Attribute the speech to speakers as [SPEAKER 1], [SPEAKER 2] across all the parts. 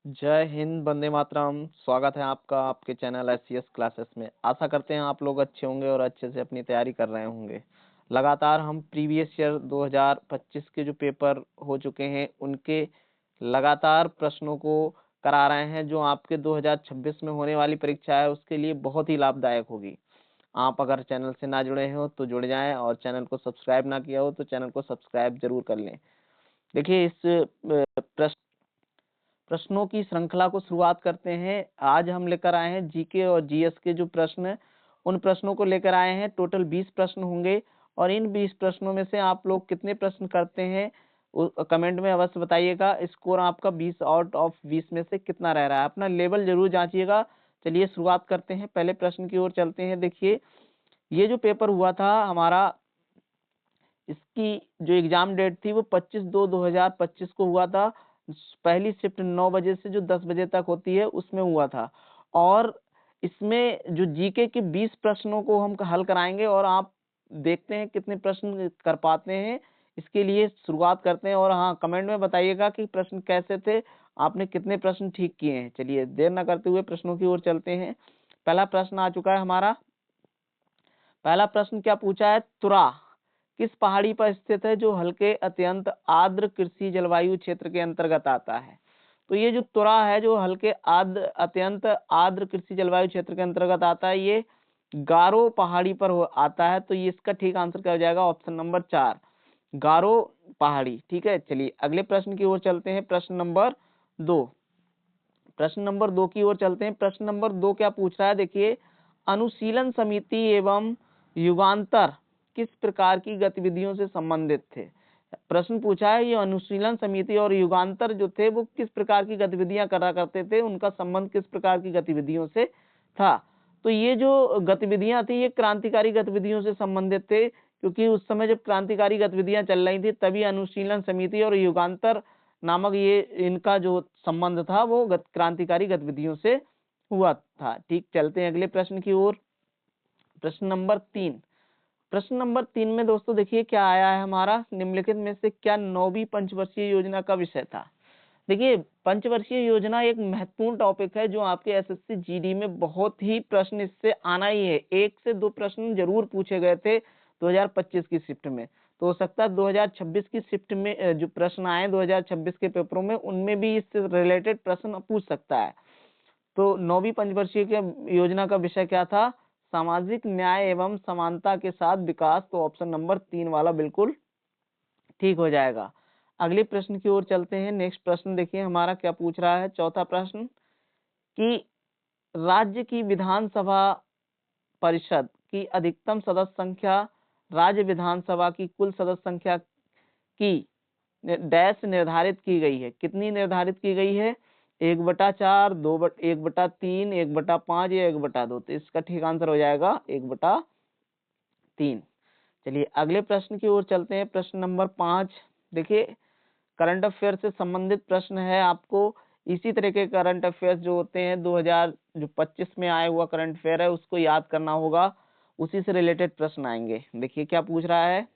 [SPEAKER 1] जय हिंद, वंदे मातरम। स्वागत है आपका आपके चैनल एससीएस क्लासेस में। आशा करते हैं आप लोग अच्छे होंगे और अच्छे से अपनी तैयारी कर रहे होंगे। लगातार हम प्रीवियस ईयर 2025 के जो पेपर हो चुके हैं उनके लगातार प्रश्नों को करा रहे हैं, जो आपके 2026 में होने वाली परीक्षा है उसके लिए बहुत ही लाभदायक होगी। आप अगर चैनल से ना जुड़े हो तो जुड़ जाएं, और चैनल को सब्सक्राइब ना किया हो तो चैनल को सब्सक्राइब जरूर कर लें। देखिए, इस प्रश्नों की श्रृंखला को शुरुआत करते हैं। आज हम लेकर आए हैं जीके और जीएस के जो प्रश्न हैं, उन प्रश्नों को लेकर आए हैं। टोटल 20 प्रश्न होंगे, और इन 20 प्रश्नों में से आप लोग कितने प्रश्न करते हैं कमेंट में अवश्य बताइएगा। स्कोर आपका 20 आउट ऑफ 20 में से कितना रह रहा है, अपना लेवल जरूर जांचिएगा। चलिए शुरुआत करते हैं, पहले प्रश्न की ओर चलते हैं। देखिए, ये जो पेपर हुआ था हमारा, इसकी जो एग्जाम डेट थी वो 25/2/2025 को हुआ था। पहली शिफ्ट 9 बजे से जो 10 बजे तक होती है उसमें हुआ था। और इसमें जो जीके के 20 प्रश्नों को हम हल कराएंगे, और आप देखते हैं कितने प्रश्न कर पाते हैं। इसके लिए शुरुआत करते हैं, और हाँ, कमेंट में बताइएगा कि प्रश्न कैसे थे, आपने कितने प्रश्न ठीक किए हैं। चलिए देर न करते हुए प्रश्नों की ओर चलते हैं। पहला प्रश्न आ चुका है हमारा। पहला प्रश्न क्या पूछा है? तुरा किस पहाड़ी पर स्थित है जो हल्के अत्यंत आर्द्र कृषि जलवायु क्षेत्र के अंतर्गत आता है? तो ये जो तुरा है जो हल्के आर्द्र अत्यंत आर्द्र कृषि जलवायु क्षेत्र के अंतर्गत आता है, ये गारो पहाड़ी पर आता है। तो ये इसका ठीक आंसर क्या हो जाएगा? ऑप्शन नंबर 4, गारो पहाड़ी। ठीक है, चलिए अगले प्रश्न की ओर चलते हैं। प्रश्न नंबर 2, प्रश्न नंबर 2 की ओर चलते हैं। प्रश्न नंबर 2 क्या पूछ रहा है? देखिए, अनुशीलन समिति एवं युगांतर किस प्रकार की गतिविधियों से संबंधित थे? प्रश्न पूछा है, ये अनुशीलन समिति और युगांतर जो थे वो किस प्रकार की गतिविधियां करा करते थे, उनका संबंध किस प्रकार की गतिविधियों से था? तो ये जो गतिविधियां थी ये क्रांतिकारी गतिविधियों से संबंधित थे, क्योंकि उस समय जब क्रांतिकारी गतिविधियां चल रही थी तभी अनुशीलन समिति और युगांतर नामक ये इनका जो संबंध था वो क्रांतिकारी गतिविधियों से हुआ था। ठीक, चलते हैं अगले प्रश्न की ओर। प्रश्न नंबर 3, प्रश्न नंबर 3 में दोस्तों देखिए क्या आया है हमारा, निम्नलिखित में से क्या 9वीं पंचवर्षीय योजना का विषय था? देखिए, पंचवर्षीय योजना एक महत्वपूर्ण टॉपिक है जो आपके एसएससी जीडी में बहुत ही प्रश्न इससे आना ही है। 1 से 2 प्रश्न जरूर पूछे गए थे 2025 की शिफ्ट में। तो हो सकता है 2026 की शिफ्ट में जो प्रश्न आए 2026 के पेपरों में, उनमें भी इससे रिलेटेड प्रश्न पूछ सकता है। तो 9वीं पंचवर्षीय के योजना का विषय क्या था? सामाजिक न्याय एवं समानता के साथ विकास। तो ऑप्शन नंबर 3 वाला बिल्कुल ठीक हो जाएगा। अगले प्रश्न की ओर चलते हैं। नेक्स्ट प्रश्न देखिए हमारा क्या पूछ रहा है। चौथा प्रश्न, कि राज्य की विधानसभा परिषद की अधिकतम सदस्य संख्या राज्य विधानसभा की कुल सदस्य संख्या की डैश निर्धारित की गई है? कितनी निर्धारित की गई है? 1/4, 1/3, 1/5 या 1/2? तो इसका ठीक आंसर हो जाएगा 1/3। चलिए अगले प्रश्न की ओर चलते हैं। प्रश्न नंबर 5, देखिए करंट अफेयर से संबंधित प्रश्न है। आपको इसी तरह के करंट अफेयर्स जो होते हैं 2025 में आया हुआ करंट अफेयर है उसको याद करना होगा, उसी से रिलेटेड प्रश्न आएंगे। देखिए क्या पूछ रहा है।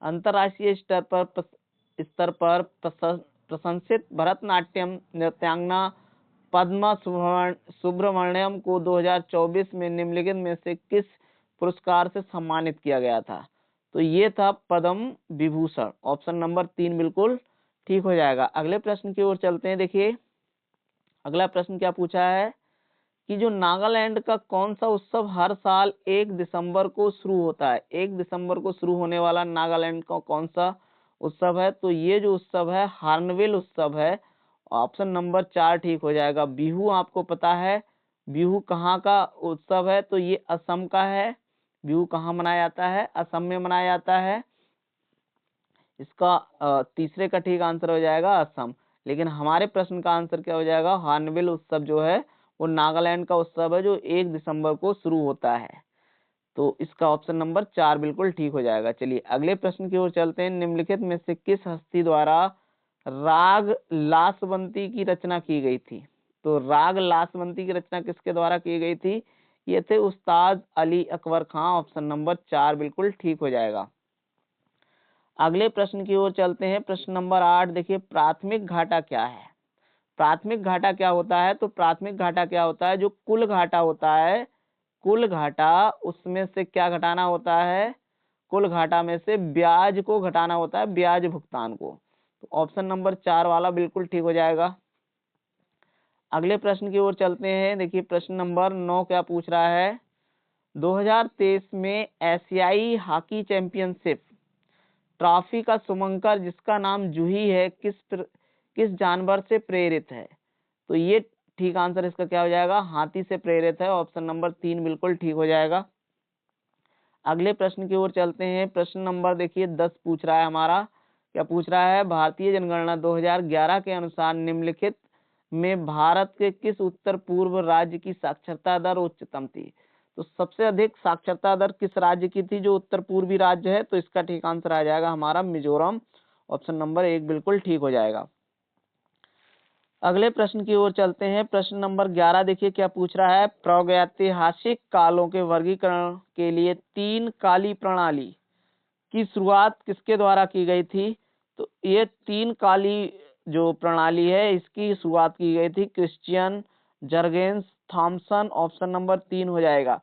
[SPEAKER 1] अंतर्राष्ट्रीय स्तर पर प्रशंसित भरतनाट्यम नृत्यांगना पद्मा सुब्रमण्यम को 2024 में निम्नलिखित में से किस पुरस्कार से सम्मानित किया गया था? तो ये था पद्म विभूषण। ऑप्शन नंबर 3 बिल्कुल ठीक हो जाएगा। अगले प्रश्न की ओर चलते हैं। देखिए अगला प्रश्न क्या पूछा है, कि जो नागालैंड का कौन सा उत्सव हर साल 1 दिसंबर को शुरू होता है? 1 दिसंबर को शुरू होने वाला नागालैंड का कौन सा उत्सव है? तो ये जो उत्सव है हार्नबिल उत्सव है। ऑप्शन नंबर 4 ठीक हो जाएगा। बिहू आपको पता है, बिहू कहाँ का उत्सव है? तो ये असम का है। बिहू कहाँ मनाया जाता है? असम में मनाया जाता है। इसका तीसरे का ठीक आंसर हो जाएगा असम। लेकिन हमारे प्रश्न का आंसर क्या हो जाएगा? हार्नबिल उत्सव जो है वो नागालैंड का उत्सव है जो 1 दिसंबर को शुरू होता है। तो इसका ऑप्शन नंबर 4 बिल्कुल ठीक हो जाएगा। चलिए अगले प्रश्न की ओर चलते हैं। निम्नलिखित में से किस हस्ती द्वारा राग लासवंती की रचना की गई थी? तो राग लासवंती की रचना किसके द्वारा की गई थी? ये थे उस्ताद अली अकबर खां। ऑप्शन नंबर 4 बिल्कुल ठीक हो जाएगा। अगले प्रश्न की ओर चलते हैं। प्रश्न नंबर 8, देखिए प्राथमिक घाटा क्या है? प्राथमिक घाटा क्या होता है? तो प्राथमिक घाटा क्या होता है? जो कुल घाटा होता है, कुल घाटा, उसमें से क्या घटाना होता है? कुल घाटा में से ब्याज को घटाना होता है, ब्याज भुगतान को। तो ऑप्शन नंबर 4 वाला बिल्कुल ठीक हो जाएगा। अगले प्रश्न की ओर चलते हैं। देखिए प्रश्न नंबर 9 क्या पूछ रहा है? 2023 में एशियाई हॉकी चैंपियनशिप ट्रॉफी का सुमंकर जिसका नाम जूही है, किस जानवर से प्रेरित है? तो ये ठीक आंसर इसका क्या हो जाएगा? हाथी से प्रेरित है। ऑप्शन नंबर 3 बिल्कुल ठीक हो जाएगा। अगले प्रश्न की ओर चलते हैं। प्रश्न नंबर देखिए 10 पूछ रहा है हमारा। क्या पूछ रहा है? भारतीय जनगणना 2011 के अनुसार निम्नलिखित में भारत के किस उत्तर पूर्व राज्य की साक्षरता दर उच्चतम थी? तो सबसे अधिक साक्षरता दर किस राज्य की थी जो उत्तर पूर्वी राज्य है? तो इसका ठीक आंसर आ जाएगा हमारा मिजोरम। ऑप्शन नंबर 1 बिल्कुल ठीक हो जाएगा। अगले प्रश्न की ओर चलते हैं। प्रश्न नंबर 11 देखिए क्या पूछ रहा है? प्रागैतिहासिक कालों के वर्गीकरण के लिए 3 काली प्रणाली की शुरुआत किसके द्वारा की गई थी? तो ये 3 काली जो प्रणाली है इसकी शुरुआत की गई थी क्रिश्चियन, जर्गेंस, थॉमसन। ऑप्शन नंबर 3 हो जाएगा।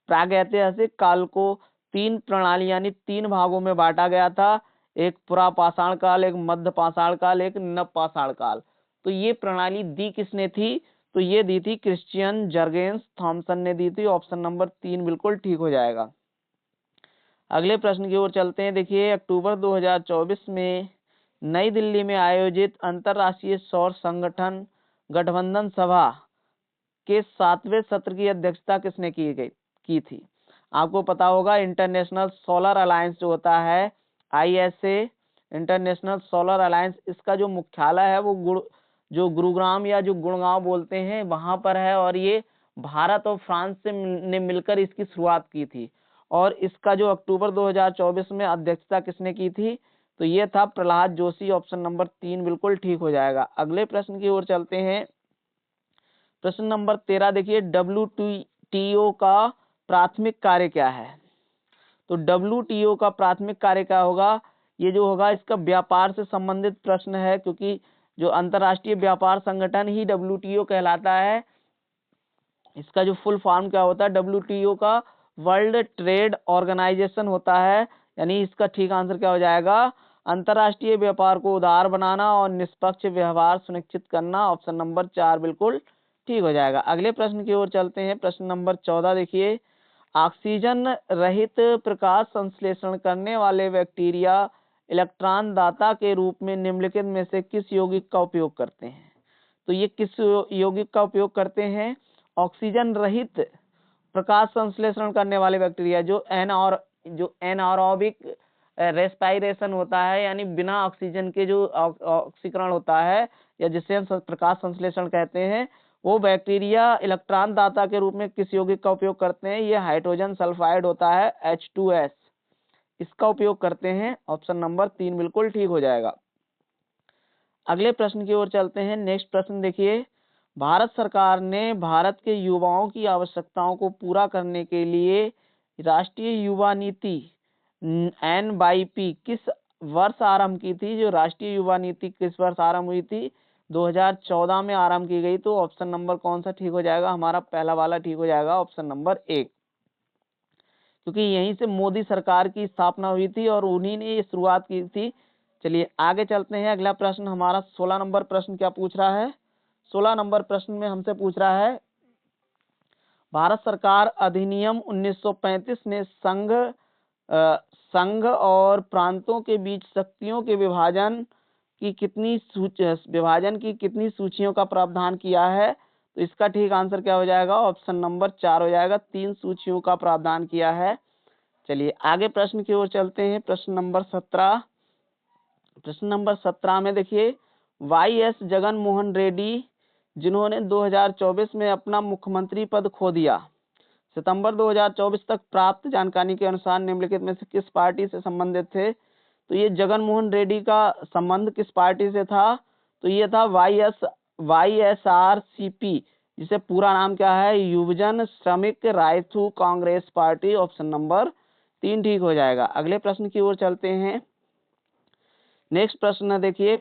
[SPEAKER 1] प्रागैतिहासिक काल को 3 प्रणाली यानी 3 भागों में बांटा गया था। एक पुरापाषाण काल, एक मध्य पाषाण काल, एक नवपाषाण काल। तो ये प्रणाली दी किसने थी? तो ये दी थी क्रिश्चियन, जर्गेंस, थॉमसन ने दी थी। ऑप्शन नंबर 3 बिल्कुल ठीक हो जाएगा। अगले प्रश्न की ओर चलते हैं। देखिए अक्टूबर 2024 में नई दिल्ली में आयोजित अंतर्राष्ट्रीय सौर संगठन गठबंधन सभा के 7वें सत्र की अध्यक्षता किसने की थी? आपको पता होगा इंटरनेशनल सोलर अलायंस जो होता है, ISA, इंटरनेशनल सोलर अलायंस, इसका जो मुख्यालय है वो जो गुरुग्राम या जो गुड़गांव बोलते हैं वहां पर है। और ये भारत और फ्रांस ने मिलकर इसकी शुरुआत की थी। और इसका जो अक्टूबर 2024 में अध्यक्षता किसने की थी? तो ये था प्रहलाद जोशी। ऑप्शन नंबर 3 बिल्कुल ठीक हो जाएगा। अगले प्रश्न की ओर चलते हैं। प्रश्न नंबर 13 देखिए WTO का प्राथमिक कार्य क्या है? तो WTO का प्राथमिक कार्य क्या होगा? ये जो होगा इसका व्यापार से संबंधित प्रश्न है, क्योंकि जो अंतरराष्ट्रीय व्यापार संगठन ही WTO कहलाता है। इसका जो फुल फॉर्म क्या होता है? WTO का वर्ल्ड ट्रेड ऑर्गेनाइजेशन होता है। यानी इसका ठीक आंसर क्या हो जाएगा? अंतरराष्ट्रीय व्यापार को उदार बनाना और निष्पक्ष व्यवहार सुनिश्चित करना। ऑप्शन नंबर 4 बिल्कुल ठीक हो जाएगा। अगले प्रश्न की ओर चलते हैं। प्रश्न नंबर 14 देखिए, ऑक्सीजन रहित प्रकाश संश्लेषण करने वाले बैक्टीरिया इलेक्ट्रॉन दाता के रूप में निम्नलिखित में से किस यौगिक का उपयोग करते हैं? तो ये किस यौगिक का उपयोग करते हैं? ऑक्सीजन रहित प्रकाश संश्लेषण करने वाले बैक्टीरिया जो एनारोबिक रेस्पायरेशन होता है, यानी बिना ऑक्सीजन के जो ऑक्सीकरण होता है या जिसे हम प्रकाश संश्लेषण कहते हैं, वो बैक्टीरिया इलेक्ट्रॉन दाता के रूप में किस यौगिक का उपयोग करते हैं? ये हाइड्रोजन सल्फाइड होता है, H2S, इसका उपयोग करते हैं। ऑप्शन नंबर 3 बिल्कुल ठीक हो जाएगा। अगले प्रश्न की ओर चलते हैं। नेक्स्ट प्रश्न देखिए, भारत सरकार ने भारत के युवाओं की आवश्यकताओं को पूरा करने के लिए राष्ट्रीय युवा नीति NYP किस वर्ष आरंभ की थी? जो राष्ट्रीय युवा नीति किस वर्ष आरंभ हुई थी? 2014 में आरंभ की गई। तो ऑप्शन नंबर कौन सा ठीक हो जाएगा? हमारा पहला वाला ठीक हो जाएगा, ऑप्शन नंबर 1, क्योंकि यहीं से मोदी सरकार की स्थापना हुई थी और उन्हीं ने ये शुरुआत की थी। चलिए आगे चलते हैं। अगला प्रश्न हमारा 16 नंबर प्रश्न क्या पूछ रहा है? 16 नंबर प्रश्न में हमसे पूछ रहा है, भारत सरकार अधिनियम 1935 ने संघ और प्रांतों के बीच शक्तियों के विभाजन की कितनी सूचियों का प्रावधान किया है? तो इसका ठीक आंसर क्या हो जाएगा? ऑप्शन नंबर 4 हो जाएगा, 3 सूचियों का प्रावधान किया है। चलिए आगे प्रश्न की ओर चलते हैं। प्रश्न नंबर 17 में देखिए, YS जगन मोहन रेड्डी जिन्होंने 2024 में अपना मुख्यमंत्री पद खो दिया, सितंबर 2024 तक प्राप्त जानकारी के अनुसार निम्नलिखित में से किस पार्टी से संबंधित थे? तो ये जगन मोहन रेड्डी का संबंध किस पार्टी से था? तो ये था YSRCP, जिसे पूरा नाम क्या है? युवजन श्रमिक Rythu Congress party. Option number 3 ठीक हो जाएगा। अगले प्रश्न की ओर चलते हैं। नेक्स्ट प्रश्न देखिए,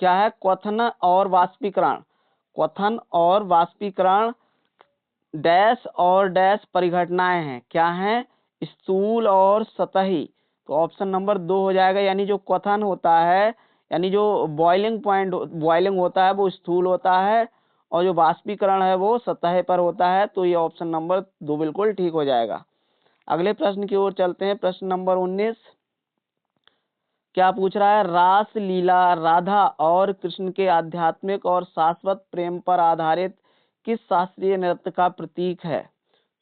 [SPEAKER 2] क्या है? क्वथन और वाष्पीकरण। क्वथन और वाष्पीकरण डैश और डैश परिघटनाएं हैं। क्या हैं? स्थूल और सतही। तो ऑप्शन नंबर 2 हो जाएगा। यानी जो क्वथन होता है, यानी जो बॉइलिंग होता है वो स्थूल होता है, और जो वाष्पीकरण है वो सतह पर होता है। तो ये ऑप्शन नंबर 2 बिल्कुल ठीक हो जाएगा। अगले प्रश्न की ओर चलते हैं। प्रश्न नंबर 19 क्या पूछ रहा है? रास लीला राधा और कृष्ण के आध्यात्मिक और शाश्वत प्रेम पर आधारित किस शास्त्रीय नृत्य का प्रतीक है?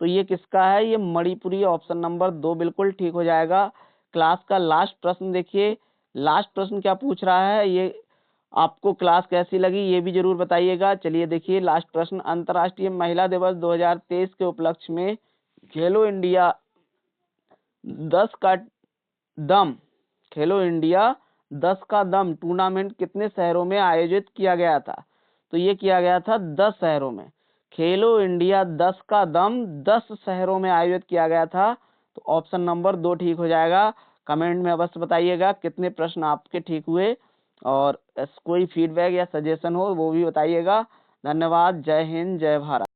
[SPEAKER 2] तो ये किसका है? ये मणिपुरी। ऑप्शन नंबर 2 बिल्कुल ठीक हो जाएगा। क्लास का लास्ट प्रश्न देखिए। लास्ट प्रश्न क्या पूछ रहा है, ये आपको क्लास कैसी लगी ये भी जरूर बताइएगा। चलिए देखिए लास्ट प्रश्न। अंतर्राष्ट्रीय महिला दिवस 2023 के उपलक्ष्य में खेलो इंडिया 10 का दम खेलो इंडिया 10 का दम टूर्नामेंट कितने शहरों में आयोजित किया गया था? तो ये किया गया था 10 शहरों में। खेलो इंडिया 10 का दम 10 शहरों में आयोजित किया गया था। तो ऑप्शन नंबर 2 ठीक हो जाएगा। कमेंट में अवश्य बताइएगा कितने प्रश्न आपके ठीक हुए, और कोई फीडबैक या सजेशन हो वो भी बताइएगा। धन्यवाद। जय हिंद, जय भारत।